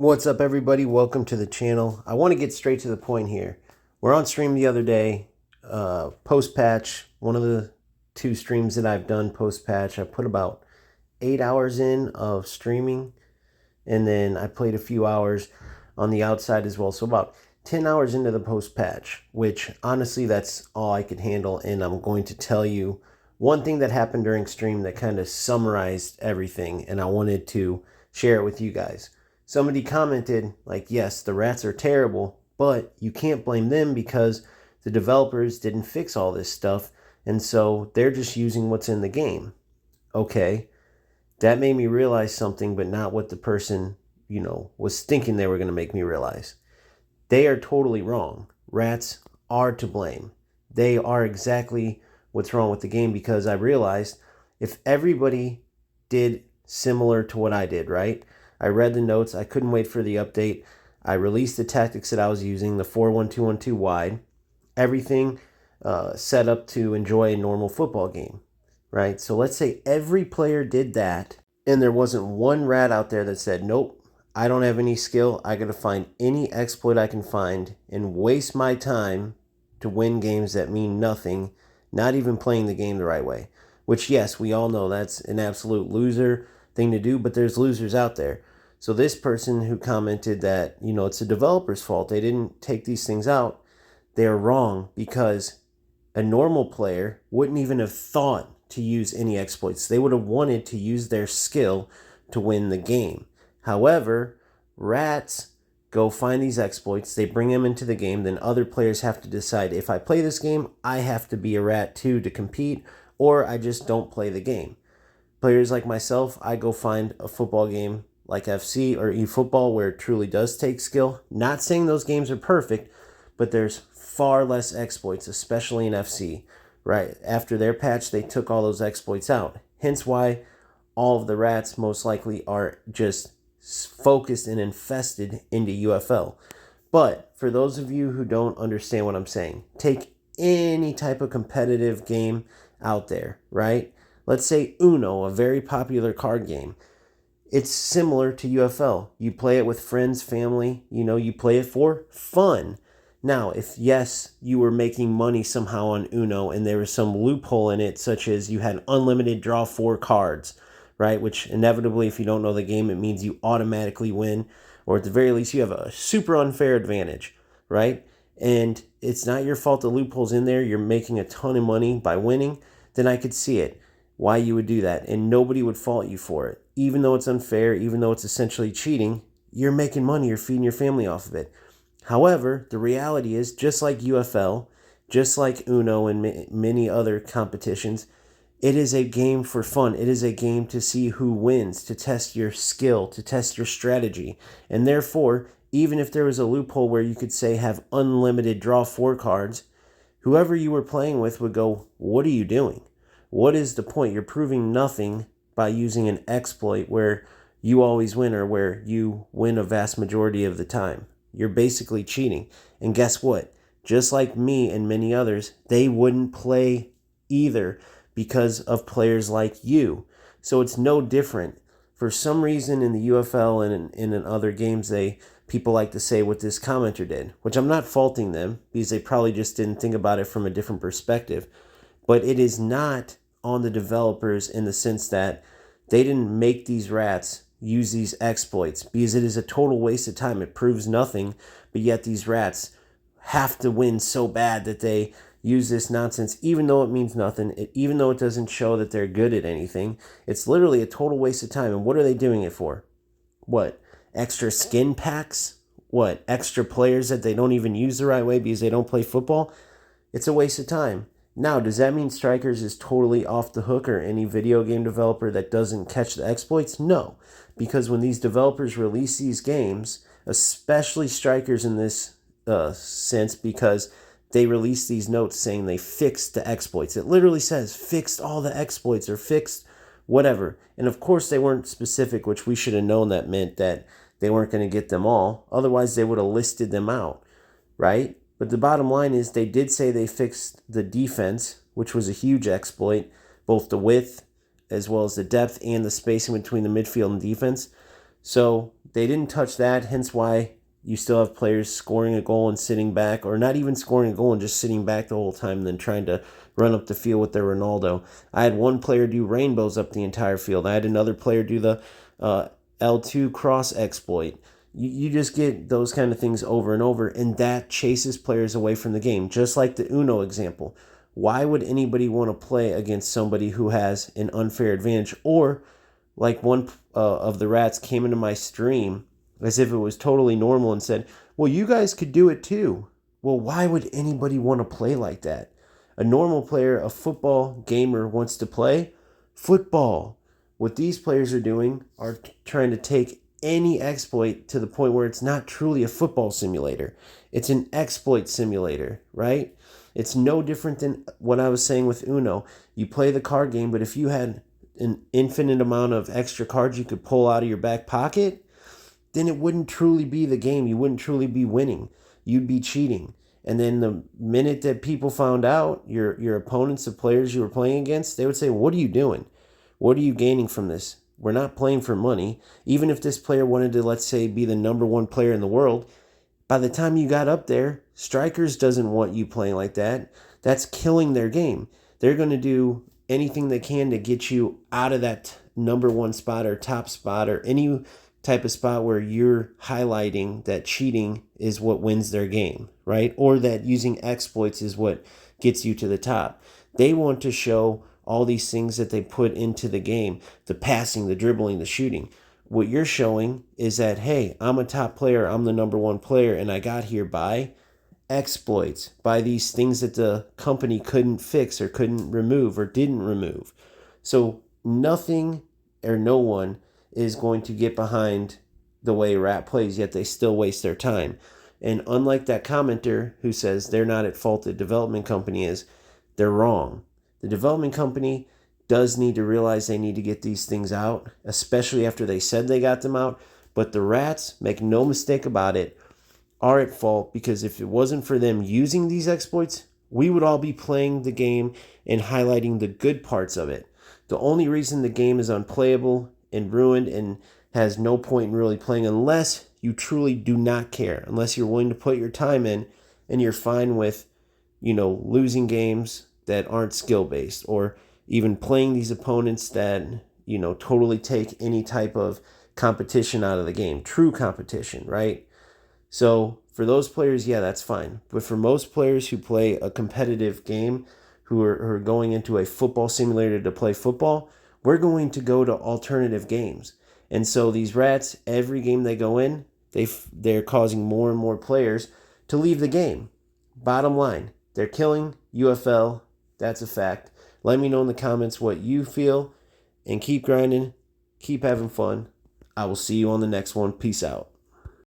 What's up, everybody? Welcome to the channel. I want to get straight to the point here. We're on stream the other day, post-patch, one of the two streams that I've done post-patch. I put about 8 hours in of streaming, and then I played a few hours on the outside as well. So about 10 hours into the post-patch, which honestly, that's all I could handle. And I'm going to tell you one thing that happened during stream that kind of summarized everything, and I wanted to share it with you guys. Somebody commented, like, yes, the rats are terrible, but you can't blame them because the developers didn't fix all this stuff, and so they're just using what's in the game. Okay, that made me realize something, but not what the person, was thinking they were going to make me realize. They are totally wrong. Rats are to blame. They are exactly what's wrong with the game, because I realized if everybody did similar to what I did, right? I read the notes. I couldn't wait for the update. I released the tactics that I was using, the 4-1-2-1-2 wide, everything set up to enjoy a normal football game, right? So let's say every player did that, and there wasn't one rat out there that said, nope, I don't have any skill. I got to find any exploit I can find and waste my time to win games that mean nothing, not even playing the game the right way. Which, yes, we all know that's an absolute loser thing to do, but there's losers out there. So this person who commented that, it's a developer's fault, they didn't take these things out, they're wrong, because a normal player wouldn't even have thought to use any exploits. They would have wanted to use their skill to win the game. However, rats go find these exploits, they bring them into the game, then other players have to decide, if I play this game, I have to be a rat too to compete, or I just don't play the game. Players like myself, I go find a football game like FC or eFootball where it truly does take skill. Not saying those games are perfect, but there's far less exploits, especially in FC, right? After their patch, they took all those exploits out. Hence why all of the rats most likely are just focused and infested into UFL. But for those of you who don't understand what I'm saying, take any type of competitive game out there, right? Let's say Uno, a very popular card game. It's similar to UFL. You play it with friends, family, you play it for fun. Now, if yes, you were making money somehow on Uno and there was some loophole in it, such as you had unlimited draw 4 cards, right? Which inevitably, if you don't know the game, it means you automatically win, or at the very least, you have a super unfair advantage, right? And it's not your fault the loophole's in there, you're making a ton of money by winning, then I could see it, why you would do that, and nobody would fault you for it. Even though it's unfair, even though it's essentially cheating, you're making money, you're feeding your family off of it. However, the reality is, just like UFL, just like Uno and many other competitions, it is a game for fun. It is a game to see who wins, to test your skill, to test your strategy. And therefore, even if there was a loophole where you could say have unlimited draw 4 cards, whoever you were playing with would go, what are you doing? What is the point? You're proving nothing by using an exploit where you always win, or where you win a vast majority of the time. You're basically cheating. And guess what? Just like me and many others, they wouldn't play either because of players like you. So it's no different. For some reason in the UFL and in other games, people like to say what this commenter did, which I'm not faulting them, because they probably just didn't think about it from a different perspective. But it is not on the developers in the sense that they didn't make these rats use these exploits, because it is a total waste of time. It proves nothing, but yet these rats have to win so bad that they use this nonsense, even though it means nothing, even though it doesn't show that they're good at anything. It's literally a total waste of time. And what are they doing it for? What? Extra skin packs? What? Extra players that they don't even use the right way because they don't play football? It's a waste of time. Now, does that mean Strikerz is totally off the hook, or any video game developer that doesn't catch the exploits? No, because when these developers release these games, especially Strikerz in this sense, because they release these notes saying they fixed the exploits. It literally says fixed all the exploits or fixed whatever. And of course they weren't specific, which we should have known that meant that they weren't going to get them all. Otherwise they would have listed them out, right? But the bottom line is they did say they fixed the defense, which was a huge exploit, both the width as well as the depth and the spacing between the midfield and defense. So they didn't touch that, hence why you still have players scoring a goal and sitting back, or not even scoring a goal and just sitting back the whole time and then trying to run up the field with their Ronaldo. I had one player do rainbows up the entire field. I had another player do the L2 cross exploit. You just get those kind of things over and over, and that chases players away from the game. Just like the Uno example. Why would anybody want to play against somebody who has an unfair advantage? Or like one of the rats came into my stream as if it was totally normal and said, well, you guys could do it too. Well, why would anybody want to play like that? A normal player, a football gamer wants to play football. What these players are doing are trying to take any exploit to the point where it's not truly a football simulator. It's an exploit simulator, right? It's no different than what I was saying with Uno. You play the card game, but if you had an infinite amount of extra cards you could pull out of your back pocket, then it wouldn't truly be the game. You wouldn't truly be winning. You'd be cheating. And then the minute that people found out, your opponents, the players you were playing against, they would say, what are you doing? What are you gaining from this? We're not playing for money. Even if this player wanted to, let's say, be the number one player in the world, by the time you got up there, Strikerz doesn't want you playing like that. That's killing their game. They're going to do anything they can to get you out of that number one spot or top spot or any type of spot where you're highlighting that cheating is what wins their game, right? Or that using exploits is what gets you to the top. They want to show all these things that they put into the game, the passing, the dribbling, the shooting. What you're showing is that, hey, I'm a top player, I'm the number one player, and I got here by exploits, by these things that the company couldn't fix or couldn't remove or didn't remove. So nothing or no one is going to get behind the way Rat plays, yet they still waste their time. And unlike that commenter who says they're not at fault, the development company is, they're wrong. The development company does need to realize they need to get these things out, especially after they said they got them out. But the rats, make no mistake about it, are at fault, because if it wasn't for them using these exploits, we would all be playing the game and highlighting the good parts of it. The only reason the game is unplayable and ruined and has no point in really playing, unless you truly do not care, unless you're willing to put your time in and you're fine with, losing games that aren't skill-based, or even playing these opponents that, totally take any type of competition out of the game, true competition, right? So for those players, yeah, that's fine. But for most players who play a competitive game, who are going into a football simulator to play football, we're going to go to alternative games. And so these rats, every game they go in, they're causing more and more players to leave the game. Bottom line, they're killing UFL. That's a fact. Let me know in the comments what you feel, and keep grinding, keep having fun. I will see you on the next one. Peace out.